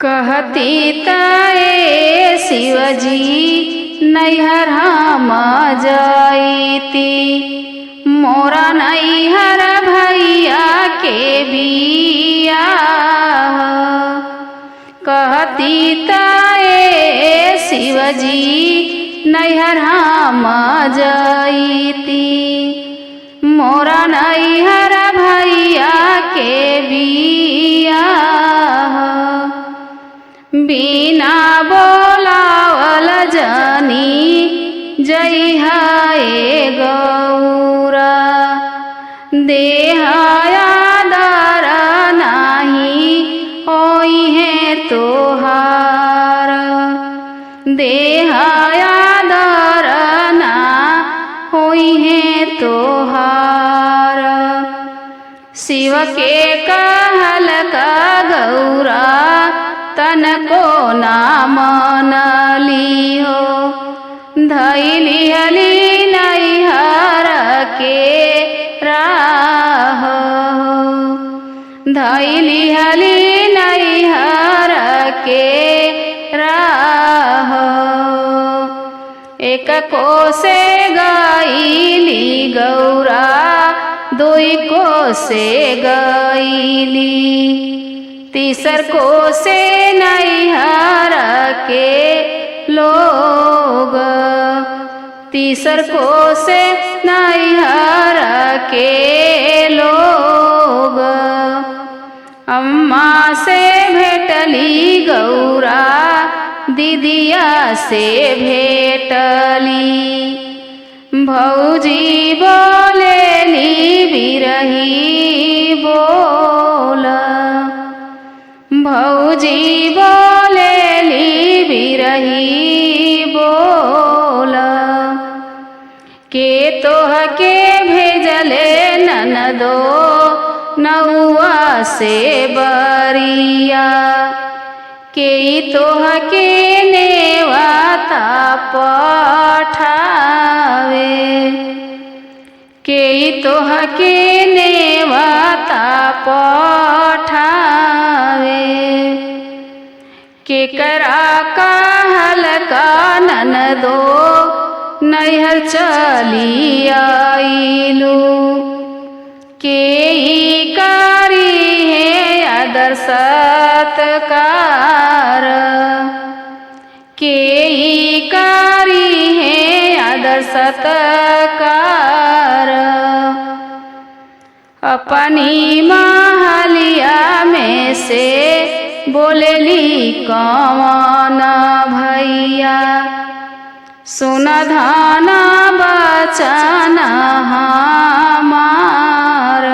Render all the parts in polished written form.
कहती ताए शिवजी नैहर हम जाईती, मोरा नैहर भैया के बियाह। कहती ताए शिवजी नैहर हम जाईती, मोरा नैहर भैया के बियाह। बिना बोलावल जानी जइहा ए गौरा, देहाया दर नाही होइहे तोहार। देहाया दर ना होइहे तोहार। शिव के कहल का गौरा तनको ना मनली हो, धैली हली नैहर के राह। धैली हली नैहर के राह। एक कोसे गईली गौरा, दुई कोसे गईली, तीसर कोसे नैहर के लोग। तीसर कोसे नैहर के लोग। अम्मा से भेटली गौरा, दीदिया से भेटली, भौजी बोलेली बिरही बोल। भौजी बोलेली बिरही बोल। के तोह के भेजले ननदो नौआ से बरिया, के तोह के नेवाता पठावे। के तोह के नेवाता पठावे। केकरा कहल का ननदो नैहर चली आइलू, के कारी है आदर सत्कार। के कारी है आदर सत्कार। अपनी महलिया में से बोलेली कौन भैया, सुन धन बचन हमार।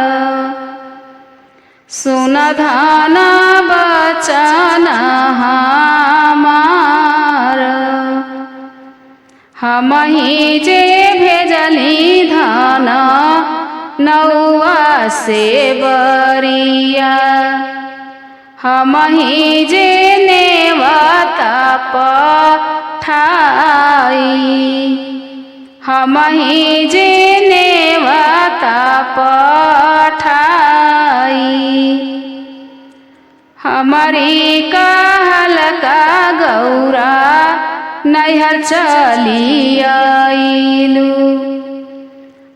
सुन धन बचन हमार। हमही जे भेजली धन नौआ से बरिया, हमही जे नेवाता पठाई। हमही जे नेवाता पठाई। हमारी कहल का गौरा नैहर चली आइलू,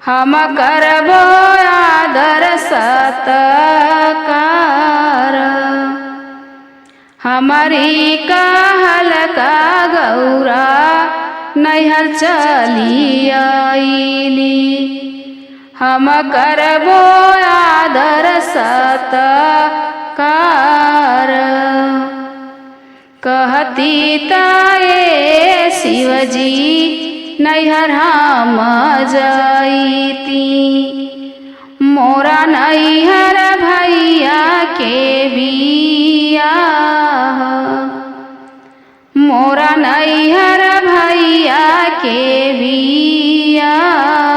हम करबो आदर सत्कार। हमारी कहल का गौरा नैहर चली आइली, हम करबो आदर सत्कार। कहती ताए शिवजी नैहर हम जाईती, मोरा नैहर भैया के बियाह। मोरा नैहर भैया के बियाह।